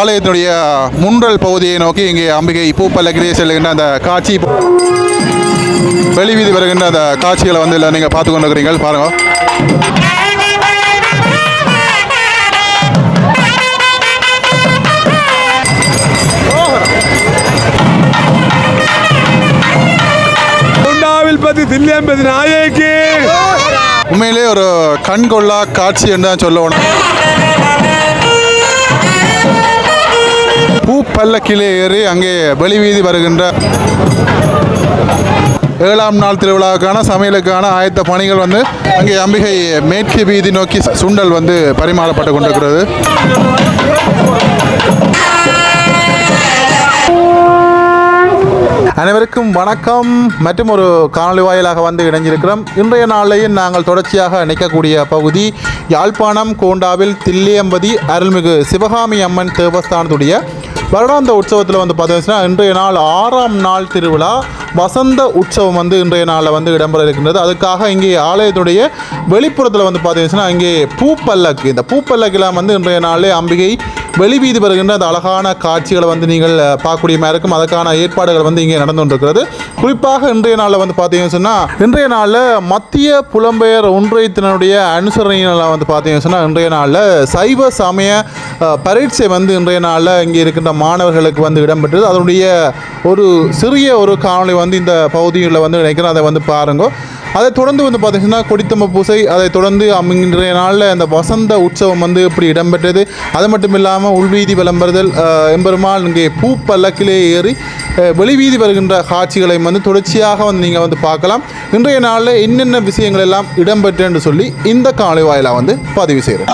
ஆலயத்தினுடைய முன்றல் பகுதியை நோக்கி இங்கே அம்பிகை பூப்பல்லக்கிலே செல்லுகின்ற அந்த காட்சி வெளிவீதி வருகின்ற அந்த காட்சிகளை வந்து இல்லை நீங்கள் பார்த்து கொண்டு இருக்கிறீங்க பாருங்க. உண்மையிலே ஒரு கண்கொள்ளா காட்சி என்று தான் சொல்லணும். பூ பல்லக்கிலே ஏறி அங்கே வெளிவீதி வருகின்ற 7ஆம் நாள் திருவிழாவுக்கான சமையலுக்கான ஆயத்த பணிகள் வந்து அங்கே அம்பிகை மேற்கு வீதி நோக்கி சுண்டல் வந்து பரிமாறப்பட்டு கொண்டிருக்கிறது. அனைவருக்கும் வணக்கம். மற்றும் ஒரு காணொலி வாயிலாக வந்து இணைஞ்சிருக்கிறோம். இன்றைய நாளையும் நாங்கள் தொடர்ச்சியாக நிற்கக்கூடிய பகுதி யாழ்ப்பாணம் கோண்டாவில் தில்லியம்பதி அருள்மிகு சிவகாமி அம்மன் தேவஸ்தானத்துடைய வருடாந்த உற்சவத்தில் வந்து பார்த்தீங்கன்னா இன்றைய நாள் 6ஆம் நாள் திருவிழா வசந்த உற்சவம் வந்து இன்றைய நாளில் வந்து இடம்பெற இருக்கின்றது. அதுக்காக இங்கே ஆலயத்துடைய வெளிப்புறத்தில் வந்து பார்த்தீங்கன்னா இங்கே பூப்பல்லக்கு, இந்த பூப்பல்லக்கெல்லாம் வந்து இன்றைய நாளில் அம்பிகை வெளிவீதி வருகின்ற அந்த அழகான காட்சிகளை வந்து நீங்கள் பார்க்கக்கூடியமாக இருக்கும். அதற்கான ஏற்பாடுகள் வந்து இங்கே நடந்து கொண்டிருக்கிறது. குறிப்பாக இன்றைய நாளில் வந்து பார்த்தீங்கன்னு சொன்னால் இன்றைய நாளில் மத்திய புலம்பெயர் ஒன்றியத்தினுடைய அனுசரணையில் வந்து பார்த்தீங்கன்னு சொன்னால் இன்றைய நாளில் சைவ சமய பரீட்சை வந்து இன்றைய நாளில் இங்கே இருக்கின்ற மாணவர்களுக்கு வந்து இடம்பெற்றது. அதனுடைய ஒரு சிறிய ஒரு காணொலி வந்து இந்த பகுதியில் வந்து நினைக்கிறேன். அதை வந்து பாருங்க. அதை தொடர்ந்து வந்து பார்த்திங்கன்னா கொடித்தம்ப பூசை, அதை தொடர்ந்து இன்றைய நாளில் அந்த வசந்த உற்சவம் வந்து இப்படி இடம்பெற்றது. அது மட்டும் இல்லாமல் உள்வீதி விளம்பரதல் எம்பெருமாள் இங்கே பூ பல்லக்கிலே ஏறி வெளிவீதி வருகின்ற காட்சிகளை வந்து தொடர்ச்சியாக வந்து நீங்கள் வந்து பார்க்கலாம். இன்றைய நாளில் என்னென்ன விஷயங்கள் எல்லாம் இடம்பெற்றுன்னு சொல்லி இந்த காணொலி வாயிலாக வந்து பதிவு செய்கிறேன்.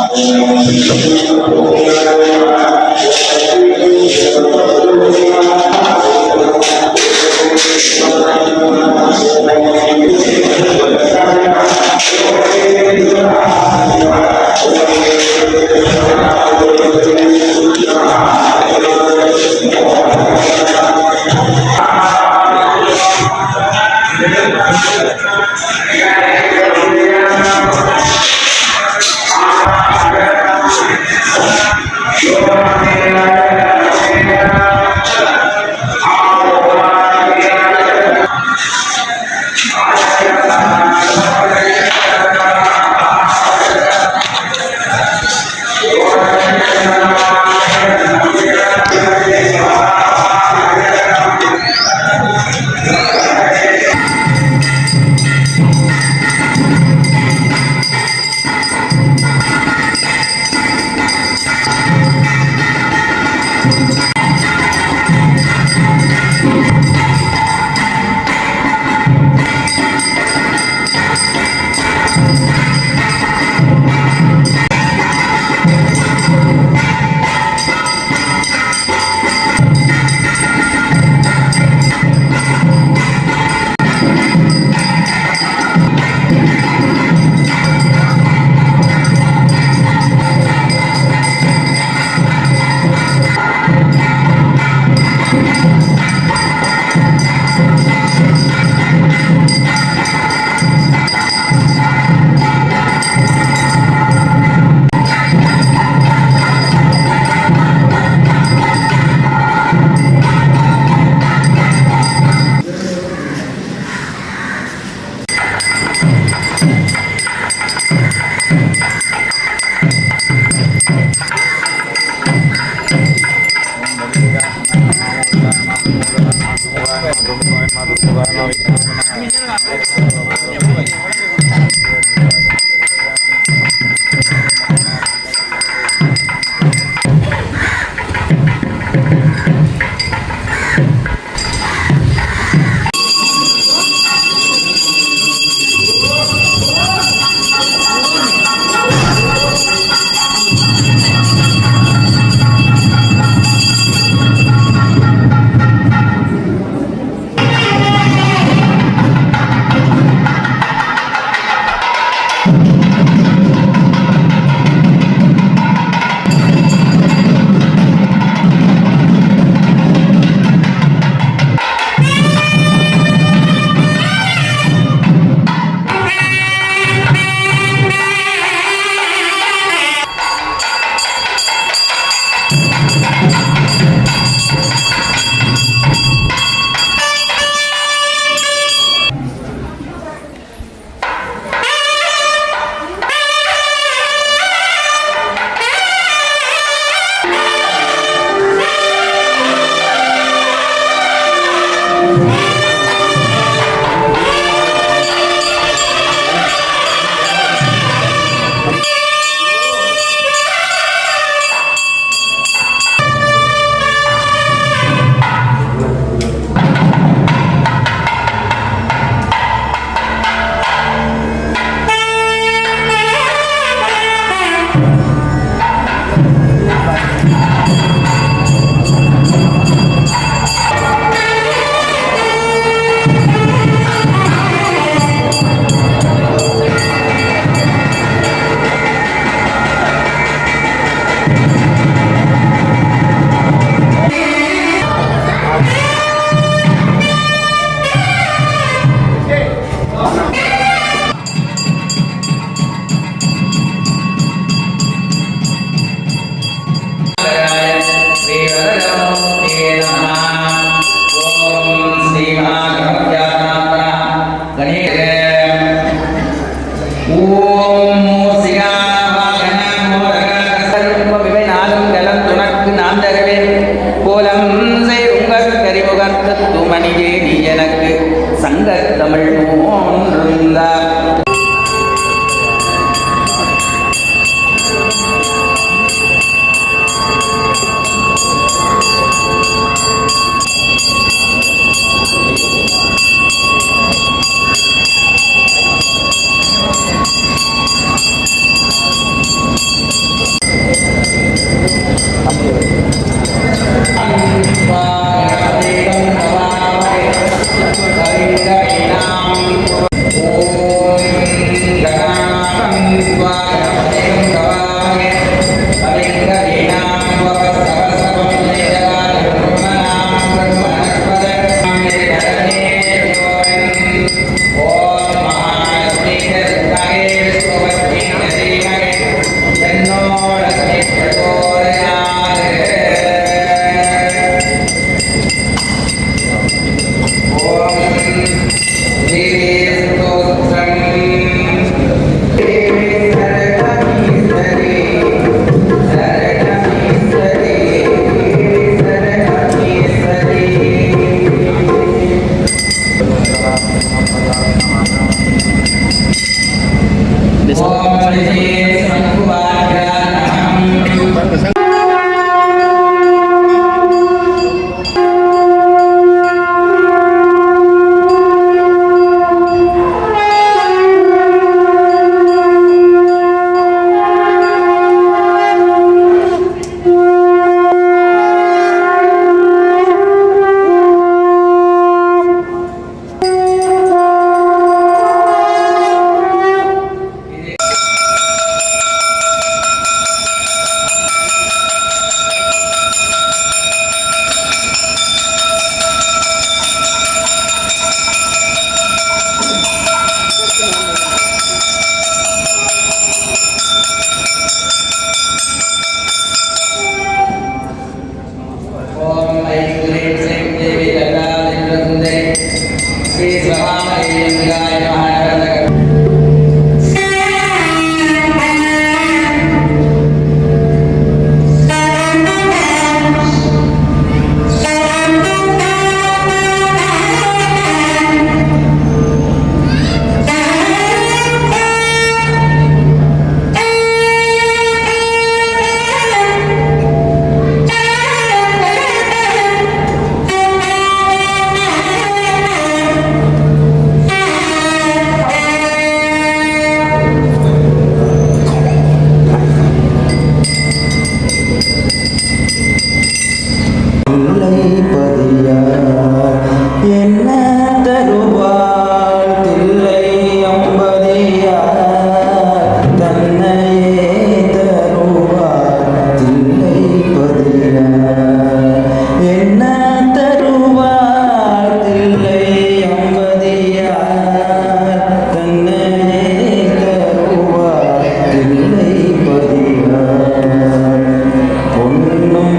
பொன்னும்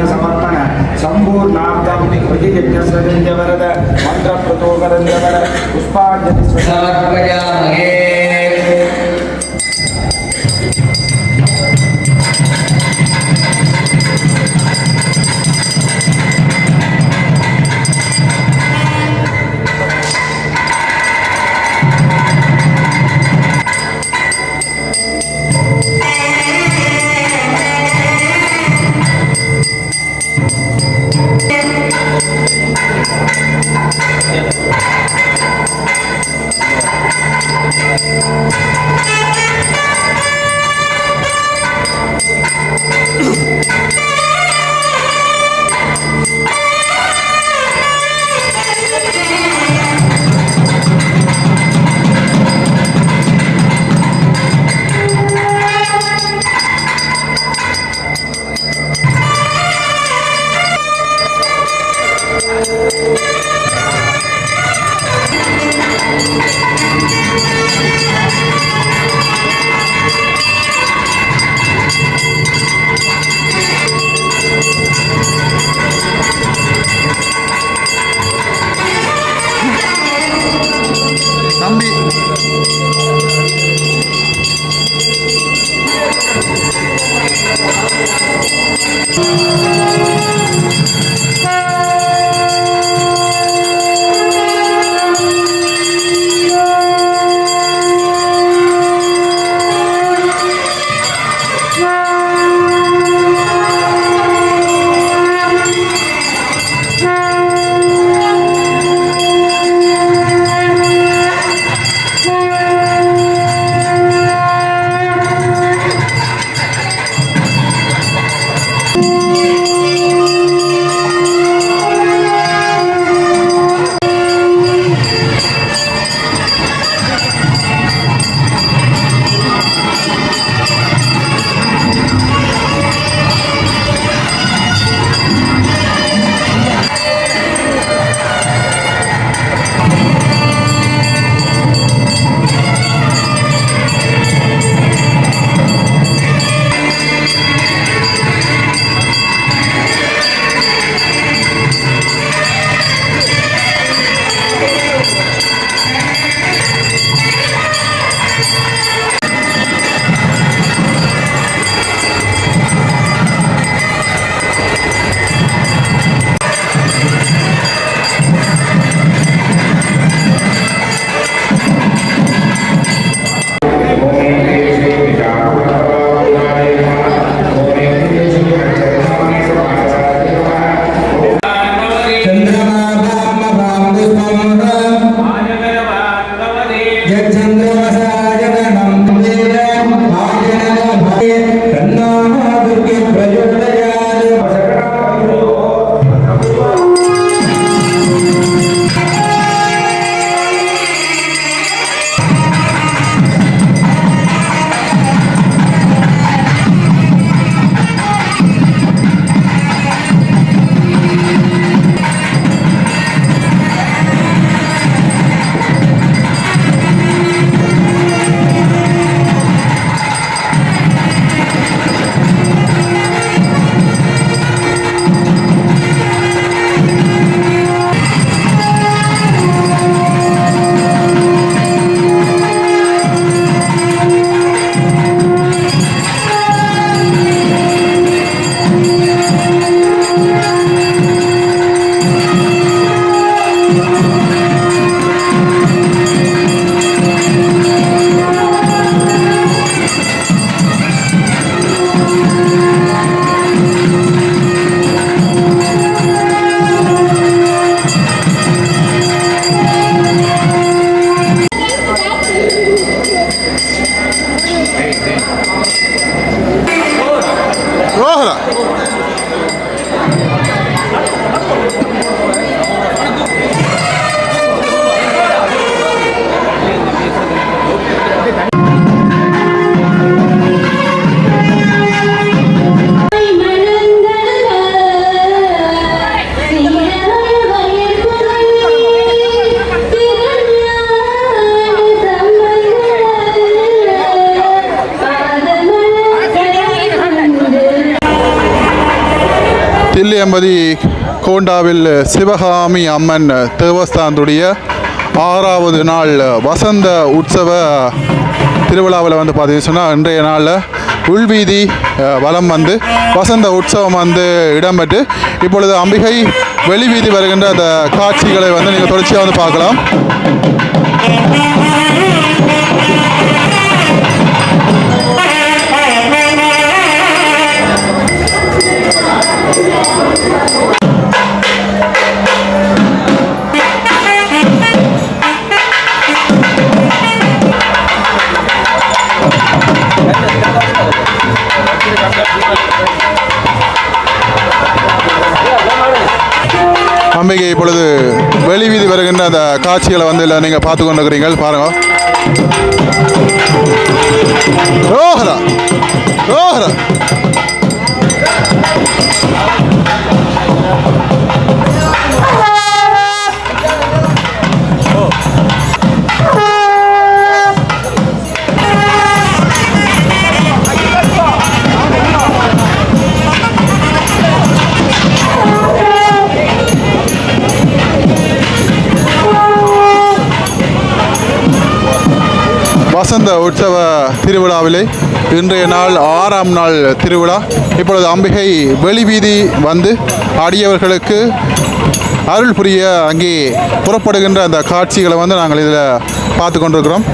समर्पण संपूर्णार्थम प्रतियज्ञस्वरंजवरद मंत्र प्रतोकरंजवर पुष्पांजलि समर्पयामहे। தில்லியம்பதி கோண்டாவில் சிவகாமி அம்மன் தேவஸ்தானத்துடைய 6வது நாள் வசந்த உற்சவ திருவிழாவில் வந்து பார்த்தீங்கன்னு சொன்னால் இன்றைய நாளில் உள்வீதி வலம் வந்து வசந்த உற்சவம் வந்து இடம்பெற்று இப்பொழுது அம்பிகை வெளிவீதி வருகின்ற அந்த காட்சிகளை வந்து நீங்கள் தொடர்ச்சியாக வந்து பார்க்கலாம். அம்பிகை இப்பொழுது வெளிவீதி வருகின்ற அந்த காட்சிகளை வந்து இல்லை நீங்கள் பார்த்து கொண்டு இருக்கிறீங்க பாருங்க. ரோஹரா ரோஹரா வசந்த உற்சவ திருவிழாவிலே இன்றைய நாள் 6ஆம் நாள் திருவிழா. இப்பொழுது அம்பிகை வெளிவீதி வந்து அடியவர்களுக்கு அருள் புரிய அங்கே புறப்படுகின்ற அந்த காட்சிகளை வந்து நாங்கள் இதில் பார்த்து கொண்டிருக்கிறோம்.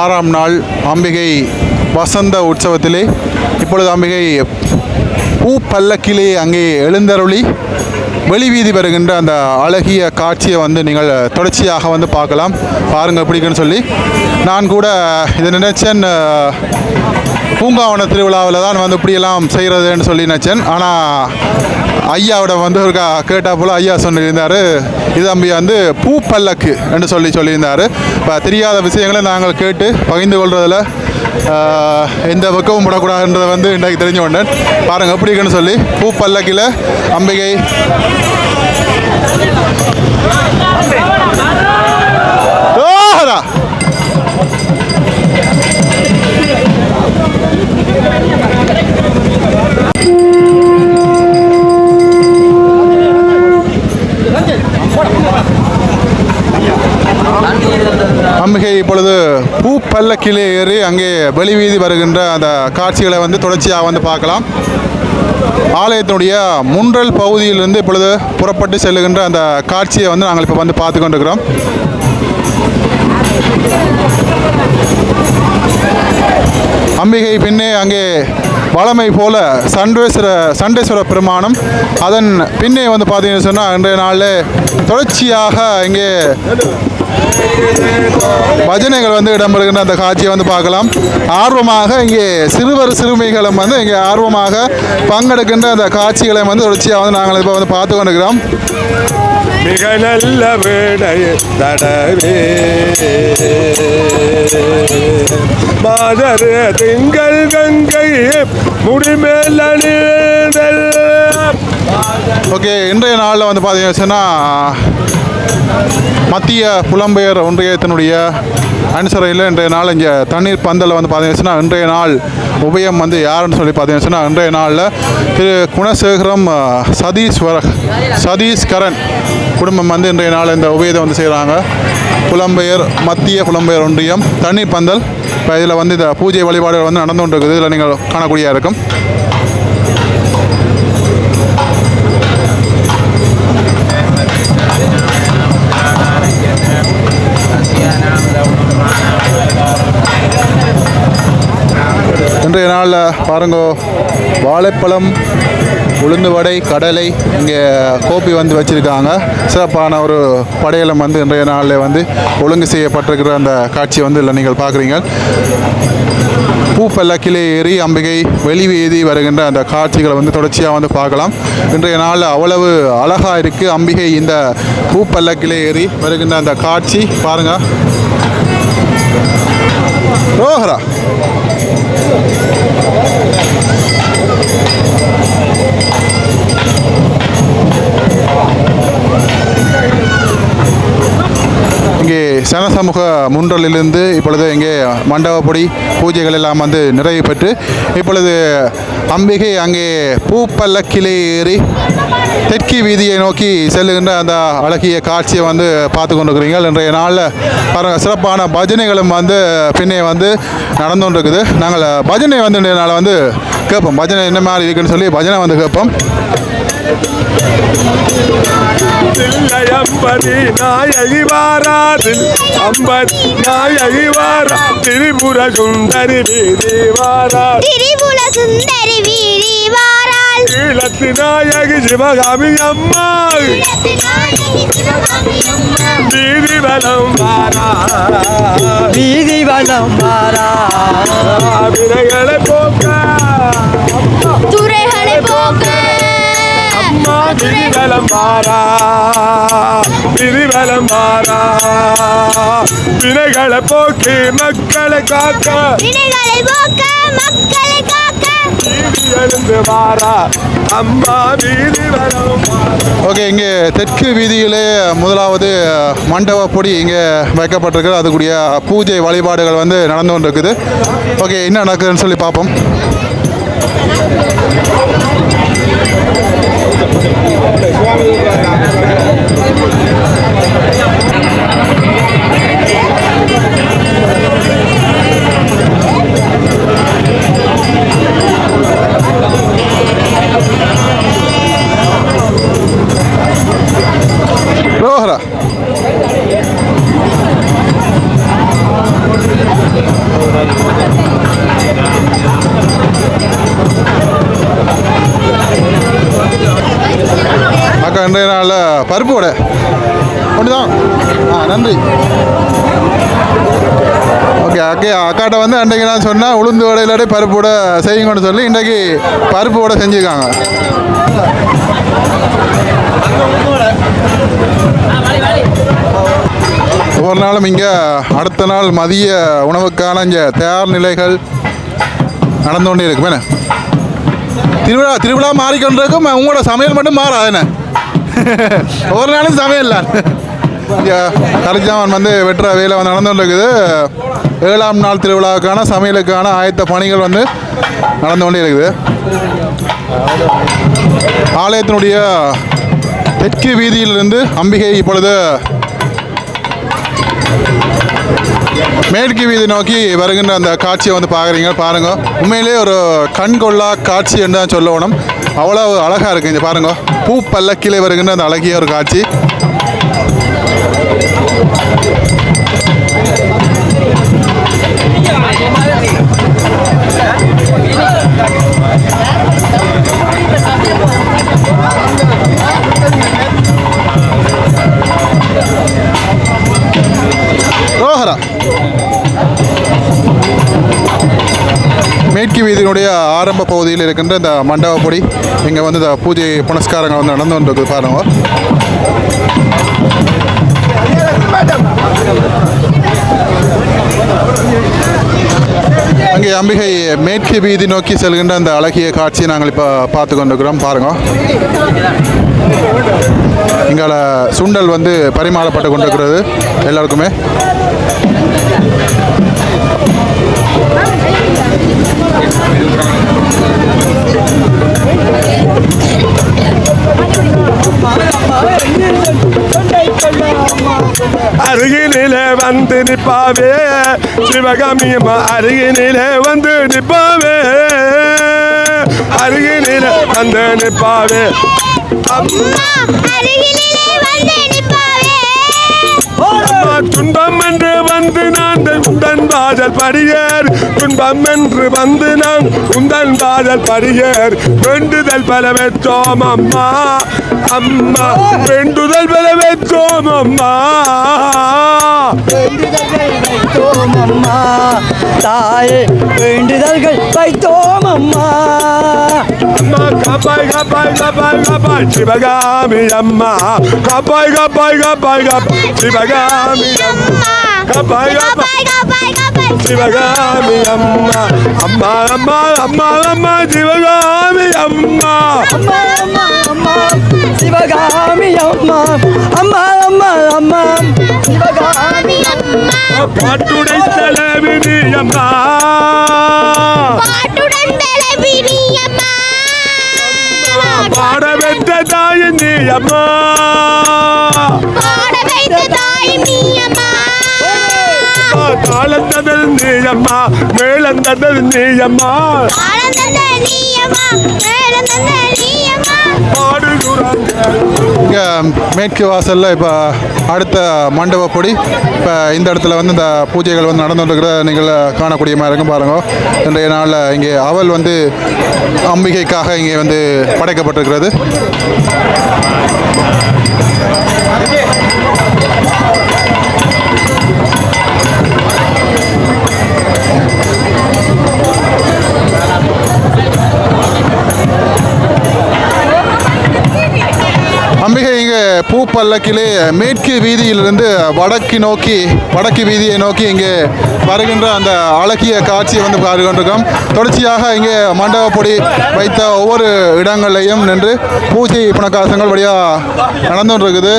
ஆறாம் நாள் அம்பிகை வசந்த உற்சவத்திலே இப்பொழுது அம்பிகை பூ பல்லக்கிலே அங்கே எழுந்தருளி வெளிவீதி வருகின்ற அந்த அழகிய காட்சியை வந்து நீங்கள் தொடர்ச்சியாக வந்து பார்க்கலாம். பாருங்கள் பிடிக்குன்னு சொல்லி நான் கூட இதை நினைச்சேன், பூங்காவன திருவிழாவில் தான் வந்து இப்படியெல்லாம் செய்கிறதுன்னு சொல்லி நினச்சேன். ஆனால் ஐயாவோட வந்து ஒரு கேட்டால் போல் ஐயா சொல்லியிருந்தார், இது அம்பி வந்து பூ பல்லக்கு என்று சொல்லியிருந்தார். இப்போ தெரியாத விஷயங்களை நாங்கள் கேட்டு பகிர்ந்து கொள்வதில் எந்த பக்கமும் விடக்கூடாதுன்றதை வந்து இன்றைக்கு தெரிஞ்சு கொண்டேன். பாருங்கள் எப்படி இருக்குன்னு சொல்லி பூ பல்லக்கில் அம்பிகை அம்பிகை இப்பொழுது பூ பல்லக்கிலே ஏறி அங்கே வெளிவீதி வருகின்ற அந்த காட்சிகளை வந்து தொடர்ச்சியாக வந்து பார்க்கலாம். ஆலயத்தினுடைய முன்றல் பகுதியிலிருந்து இப்பொழுது புறப்பட்டு செல்லுகின்ற அந்த காட்சியை வந்து நாங்கள் இப்போ வந்து பார்த்து கொண்டிருக்கிறோம். அம்பிகை பின்னே அங்கே வளமை போல சண்டேஸ்வர பெருமானம், அதன் பின்னே வந்து பார்த்தீங்கன்னு சொன்னால் இன்றைய நாளில் தொடர்ச்சியாக இங்கே பஜனைகள் வந்து இடம்பெறுகின்ற அந்த காட்சியை வந்து பார்க்கலாம். ஆர்வமாக இங்கே சிறுவர் சிறுமிகளும் வந்து இங்கே ஆர்வமாக பங்கெடுக்கின்ற அந்த காட்சிகளை வந்து தொடர்ச்சியாக வந்து நாங்கள் இப்போ வந்து பார்த்து கொண்டிருக்கிறோம். மிக நல்ல வேடை தடவே மாதர் திங்கள் கங்கை முடிமேல் அணிதல். ஓகே, இன்றைய நாளில் வந்து பார்த்தீங்கன்னா மத்திய புலம்பெயர் ஒன்றியத்தினுடைய அனுசரையில் இன்றைய நாள் இங்கே தண்ணீர் பந்தலில் வந்து பார்த்தீங்கன்னா இன்றைய நாள் உபயம் வந்து யாருன்னு சொல்லி பார்த்தீங்கன்னா இன்றைய நாளில் திரு குணசேகரம் சதீஷ்கரன் குடும்பம் வந்து இன்றைய நாள் இந்த உபயத்தை வந்து செய்கிறாங்க. மத்திய புலம்பெயர் ஒன்றியம் தண்ணீர் பந்தல். இப்போ இதில் வந்து இந்த பூஜை வழிபாடுகள் வந்து நடந்து கொண்டு இருக்குது. இதில் நீங்கள் காணக்கூடிய இருக்கும். இன்றைய நாளில் பாருங்கோ, வாழைப்பழம், உளுந்து வடை, கடலை, இங்கே கோப்பி வந்து வச்சுருக்காங்க. சிறப்பான ஒரு படையலம் வந்து இன்றைய நாளில் வந்து ஒழுங்கு செய்யப்பட்டிருக்கிற அந்த காட்சி வந்து இல்லை நீங்கள் பார்க்குறீங்க. பூப்பல்லக்கிலே ஏறி அம்பிகை வெளிவீதி வருகின்ற அந்த காட்சிகளை வந்து தொடர்ச்சியாக வந்து பார்க்கலாம். இன்றைய நாள் அவ்வளவு அழகாக இருக்குது. அம்பிகை இந்த பூப்பல்லக்கிலே ஏறி வருகின்ற அந்த காட்சி பாருங்கள். ரோஹரா சனசமூக முன்றலிலிருந்து இப்பொழுது இங்கே மண்டபப்படி பூஜைகள் எல்லாம் வந்து நிறைவு பெற்று இப்பொழுது அம்பிகை அங்கே பூப்பல்லக்கிலே ஏறி தெற்கு வீதியை நோக்கி செல்லுகின்ற அந்த அழகிய காட்சியை வந்து பார்த்து கொண்டிருக்கிறீர்கள். இன்றைய நாளில் பாருங்கள் சிறப்பான பஜனைகளும் வந்து பின்னே வந்து நடந்து கொண்டிருக்குது. நாங்கள் பஜனை வந்து இன்றைய நாளை வந்து கேட்போம், பஜனை என்ன மாதிரி இருக்குன்னு சொல்லி பஜனை வந்து கேட்போம். அம்பதி நாயகி வாராதில் அம்பதி நாயகி வாரா திரிபுர சுந்தரி வீதி வாரா திரிபுர சுந்தரி வீதி வாராள் ஈழத்து நாயகி சிவகாமி அம்மா வீதி வலம் வாரா வீதி வலம் வாரா வினைகளை போக்க துறைகளை போக்க அம்மா வீதி வலம் வாரா வீதி வலம் வாரா வினைகளை போக்கி மக்களை காக்க வினைகளை போக்க மக்களை காக்க வீதி எழுந்து வாரா அம்மா வீதி வலம் வாரா. ஓகே, இங்கே தெற்கு வீதியிலே முதலாவது மண்டபப்பொடி இங்கே வைக்கப்பட்டிருக்குது. அதுக்குரிய பூஜை வழிபாடுகள் வந்து நடந்து கொண்டிருக்குது. ஓகே, என்ன நடக்குதுன்னு சொல்லி பார்ப்போம். ரோஹரா அக்கா இன்றைய நாளில் பருப்பு வடை ஒன்று தான். நன்றி. ஓகே, அக்காட்ட வந்து அன்றைக்கு நான் சொன்னேன் உளுந்து வடை இல்லாட்டி பருப்பு வடை செய்யுங்கன்னு சொல்லி இன்றைக்கு பருப்பு வடை செஞ்சுருக்காங்க. ஒவ்வொரு நாளும் இங்கே அடுத்த நாள் மதிய உணவுக்கான இங்கே தயார் நிலைகள் நடந்து கொண்டே இருக்கு. என்ன திருவிழா மாறிக்கொண்டிருக்கும், உங்களோட சமையல் மட்டும் மாறாது. என்ன ஒவ்வொரு நாளும் சமையல் தான். கரிஜாமன் வந்து வெட்டுற வேலை வந்து நடந்து இருக்குது. 7ஆம் நாள் திருவிழாவுக்கான சமையலுக்கான ஆயத்த பணிகள் வந்து நடந்து கொண்டே இருக்குது. ஆலயத்தினுடைய தெற்கு வீதியிலிருந்து அம்பிகை இப்பொழுது மேற்கு வீதி நோக்கி வருகின்ற அந்த காட்சியை வந்து பார்க்குறீங்க. பாருங்கள், உண்மையிலே ஒரு கண்கொள்ளா காட்சி என்று தான் சொல்லணும். அவ்வளோ அழகாக இருக்குது. இங்கே பாருங்கள், பூ பல்லக்கிலே வருகின்ற அந்த அழகிய ஒரு காட்சி. ரோஹரா மேற்கு வீதியினுடைய ஆரம்ப பகுதியில் இருக்கின்ற இந்த மண்டபப்பொடி இங்கே வந்து இந்த பூஜை புனஸ்காரங்கள் வந்து நடந்து கொண்டிருக்கு. பாருங்க, அங்கே அம்பிகை மேற்கு வீதி நோக்கி செல்கின்ற அந்த அழகிய காட்சியை நாங்கள் இப்போ பார்த்து கொண்டிருக்கிறோம். பாருங்க, இங்கால சுண்டல் வந்து பரிமாறப்பட்டு கொண்டிருக்கிறது எல்லாருக்குமே. அருகினிலே வந்து நிப்பாவே சிவகாமியம்மா, அருகினிலே வந்து நிப்பாவே, அருகினிலே வந்து நிப்பாவே அம்மா அருகிலே வந்து நிப்பாவே. அம்மா துன்பம் என்று வந்து நான் உந்தன் வாசல் படியேர், துன்பம் என்று வந்து நான் உந்தன் வாசல் படியேர், வேண்டுதல் பல வெற்றோம் அம்மா, அம்மா வேண்டுதல் பல வெற்றோம் அம்மா, வேண்டுதல்கள் வைத்தோம் அம்மா, தாயே வேண்டுதல்கள் வைத்தோம் அம்மா. அம்மா காப்பாய் காப்பாய் காப்பாய் காப்பாய் சிவகாமி அம்மா, காப்பாய் காப்பாய் காப்பாய் காப்பாய் சிவகாமி அம்மா, காப்பாய் காப்பாய் காப்பாய் காப்பாய் சிவகாமி அம்மா, அம்மா அம்மா அம்மா அம்மா சிவகாமி அம்மா, அம்மா அம்மா அம்மா சிவகாமி அம்மா, அம்மா அம்மா அம்மா சிவகாமி அம்மா. பாட்டுடை தலைவிதி அம்மா பாட்டுடன் தலைவி நீ அம்மா பாட பெற்ற தாயின் நீ அம்மா பாட வைத்த தாய் நீ அம்மா தாளந்ததல் நீ அம்மா மேளந்ததல் நீ அம்மா ஆனந்தந்த நீ அம்மா வேலந்தந்த நீ அம்மா பாடுகிறாங்க இங்கே மேற்கு வாசலில் இப்போ அடுத்த மண்டபப்படி இப்போ இந்த இடத்துல வந்து இந்த பூஜைகள் வந்து நடந்துகிட்டு நீங்கள் காணக்கூடிய மாதிரி இருக்கும் பாருங்க. இன்றைய நாளில் இங்கே அவல் வந்து அம்பிகைக்காக இங்கே வந்து படைக்கப்பட்டிருக்கிறது. அம்பிகை இங்கே பூப்பல்லக்கிலே மேற்கு வீதியிலிருந்து வடக்கு வீதியை நோக்கி இங்கே வருகின்ற அந்த அழகிய காட்சியை வந்து பார்க்கின்றோம். தொடர்ச்சியாக இங்கே மண்டபப்பொடி வைத்த ஒவ்வொரு இடங்களையும் நின்று பூஜை புனக்காசங்கள் வழியாக நடந்துட்டு இருக்குது.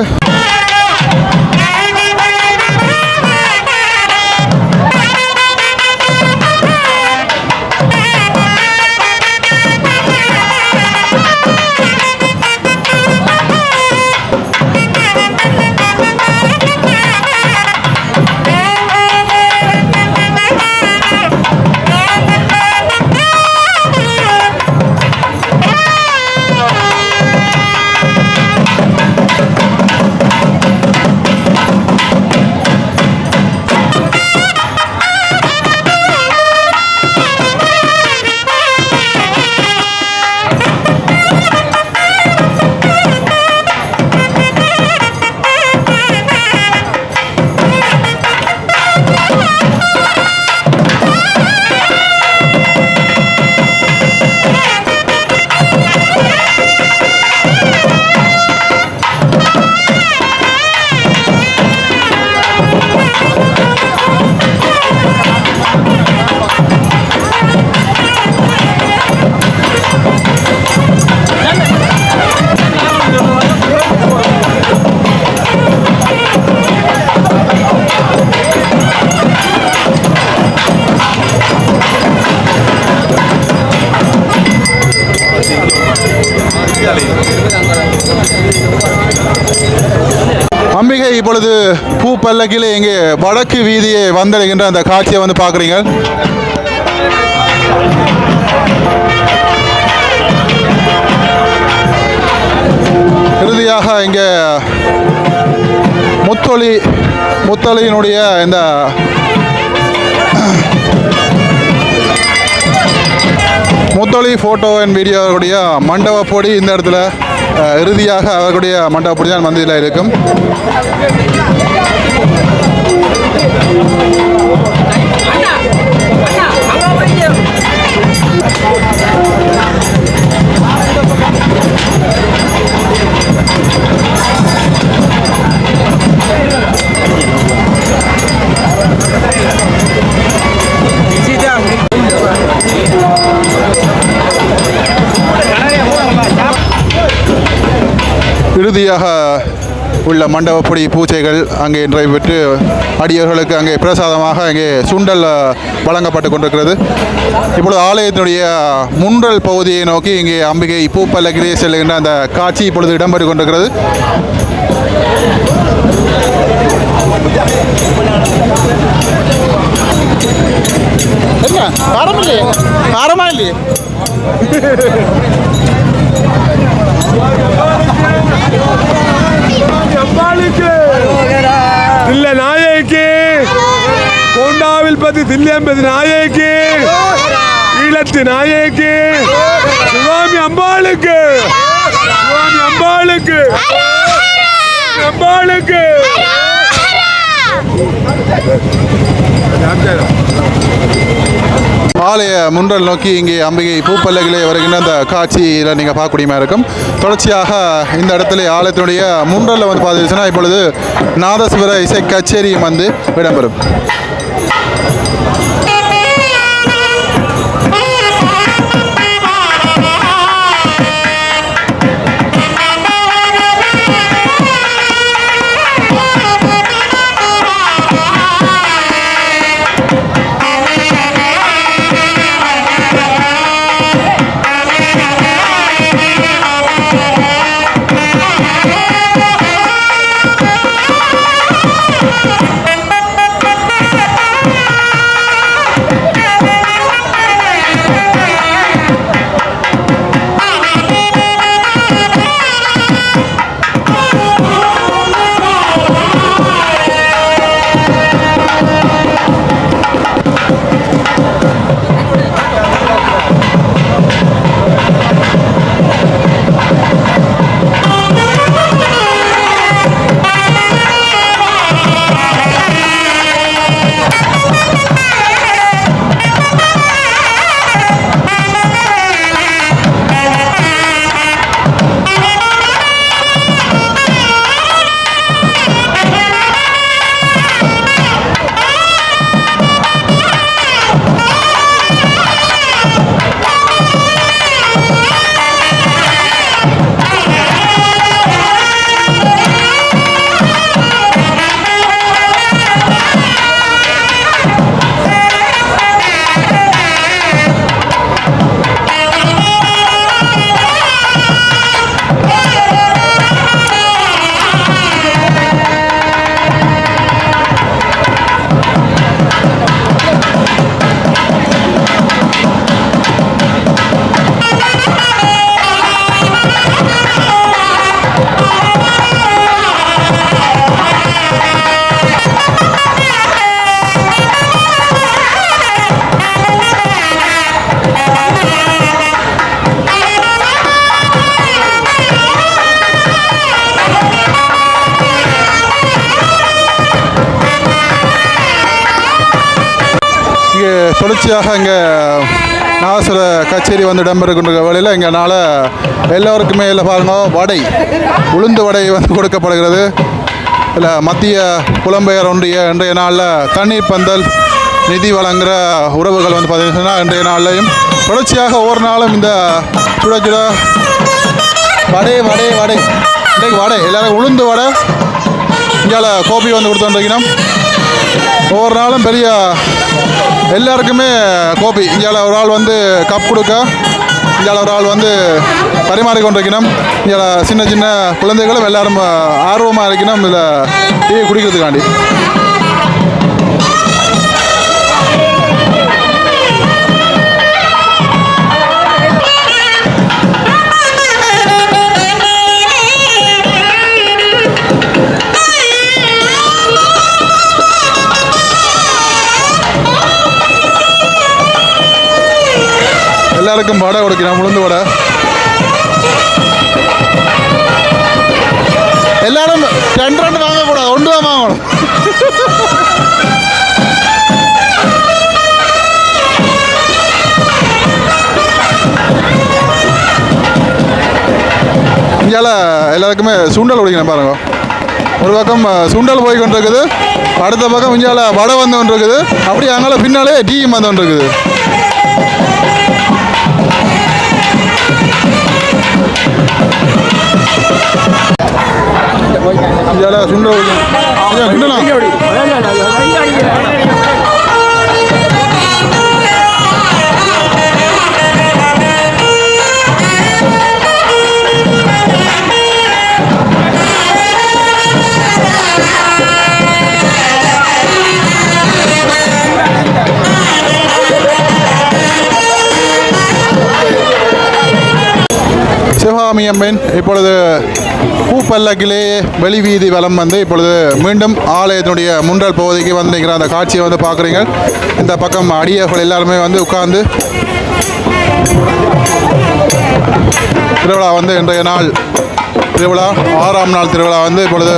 அம்பிகை இப்பொழுது பூப்பல்லக்கிலே இங்கே வடக்கு வீதியை வந்தடைகின்ற அந்த காட்சியை வந்து பார்க்குறீங்க. இறுதியாக இங்கே முத்தொலியினுடைய இந்த முத்தொலி ஃபோட்டோ அண்ட் வீடியோவுடைய மண்டபப்பொடி இந்த இடத்துல இறுதியாக அவர்களுடைய மண்டபப்பொடி தான் வந்து இதில் இருக்கும். இறுதியாக உள்ள மண்டபப்பொடி பூஜைகள் அங்கே நிறைவேற்று அடியவர்களுக்கு அங்கே பிரசாதமாக அங்கே சுண்டல் வழங்கப்பட்டு கொண்டிருக்கிறது. இப்பொழுது ஆலயத்தினுடைய முன்றல் பகுதியை நோக்கி இங்கே அம்பிகை பூப்பல்லக்கிலே செல்லுகின்ற அந்த காட்சி இப்பொழுது இடம்பெற்று கொண்டிருக்கிறது. காரமா இல்லையே இல்ல நாயகி கோண்டாவில் பத்தி தில்லியம்பதி நாயகி ஈழத்து நாயகி சுவாமி அம்பாளுக்கு ஆலய முன்றல் நோக்கி இங்கே அம்பிகை பூப்பல்லக்கிலே வருகின்ற அந்த காட்சியில் நீங்கள் பார்க்கக்கூடியமாக இருக்கும். தொடர்ச்சியாக இந்த இடத்துல ஆலயத்தினுடைய முன்றலில் வந்து பார்த்துச்சுன்னா இப்பொழுது நாதஸ்வர இசை கச்சேரியும் வந்து இடம்பெறும். இன்றைக்கு தொடர்ச்சியாக இங்கே நாசுர கச்சேரி வந்து இடம்பெறுகின்ற வேளையில் இங்கேனால எல்லோருக்குமே இல்லை பாருங்க வடை உளுந்து வடை வந்து கொடுக்கப்படுகிறது. இல்லை மத்திய புலம்பெயர் ஒன்றிய இன்றைய நாளில் தண்ணீர் பந்தல் நிதி வழங்குகிற உறவுகள் வந்து பார்த்தீங்கன்னா இன்றைய நாள்லையும் தொடர்ச்சியாக ஒவ்வொரு நாளும் இந்த சுட சுட வடை வடை வடை இன்றைக்கு வடை எல்லோரும் உளுந்து வடை இங்கே கோபி வந்து கொடுத்துருக்கணும். ஒவ்வொரு நாளும் பெரிய எல்லாருக்குமே கோபி இங்கே ஒரு ஆள் வந்து கப் கொடுக்க இங்கே ஒரு ஆள் வந்து பரிமாறிக்கொண்டிருக்கணும். இங்கே சின்ன சின்ன குழந்தைகளும் எல்லாரும் ஆர்வமாக இருக்கணும் இதில் டீ குடிக்கிறதுக்காண்டி. எல்லாருக்கும் வடை கொடுக்கிறோம் உளுந்து வடை. எல்லாரும் 2 வாங்கக்கூடாது, 1 தான் வாங்கணும். இங்கால எல்லாருக்குமே சுண்டல் குடிக்கணும் பாருங்க. ஒரு பக்கம் சுண்டல் போய் கொண்டிருக்குது, அடுத்த பக்கம் இங்கால வடை வந்து கொண்டிருக்குது, அப்படி அங்கால பின்னாலே டீயும் வந்து கொண்டிருக்குது. சுண்டல் சிவகாமி அம்மன் இப்பொழுது பூப்பல்லக்கிலே வெளி வீதி வலம் வந்து இப்பொழுது மீண்டும் ஆலயத்தினுடைய முன்றல் பகுதிக்கு வந்து நிற்கிற அந்த காட்சியை வந்து பார்க்குறீங்க. இந்த பக்கம் அடியர்கள் எல்லாருமே வந்து உட்கார்ந்து திருவிழா வந்து இன்றைய நாள் திருவிழா 6ஆம் நாள் திருவிழா வந்து இப்பொழுது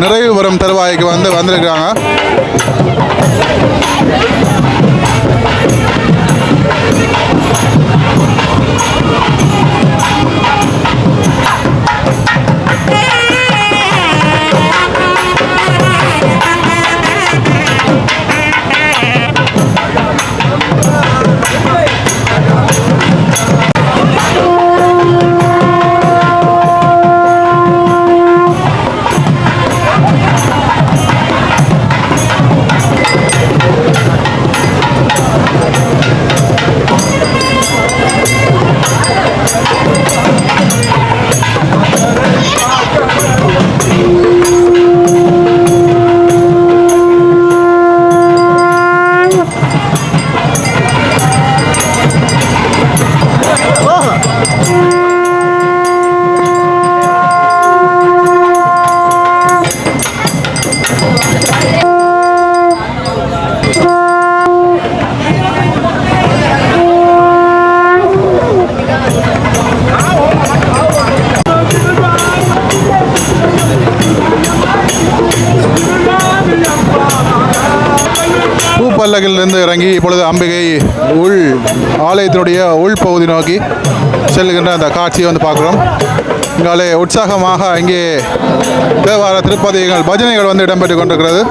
நிறைவு வரும் தருவாய்க்கு வந்து வந்திருக்கிறாங்க. பூப்பல்லக்கிலிருந்து இறங்கி இப்பொழுது அம்பிகை உள் ஆலயத்தினுடைய உள் பகுதி நோக்கி செல்கின்ற அந்த காட்சியை வந்து பார்க்குறோம். இங்காலே உற்சாகமாக இங்கே தேவார திருப்பதிகள் பஜனைகள் வந்து இடம்பெற்று கொண்டிருக்கிறது.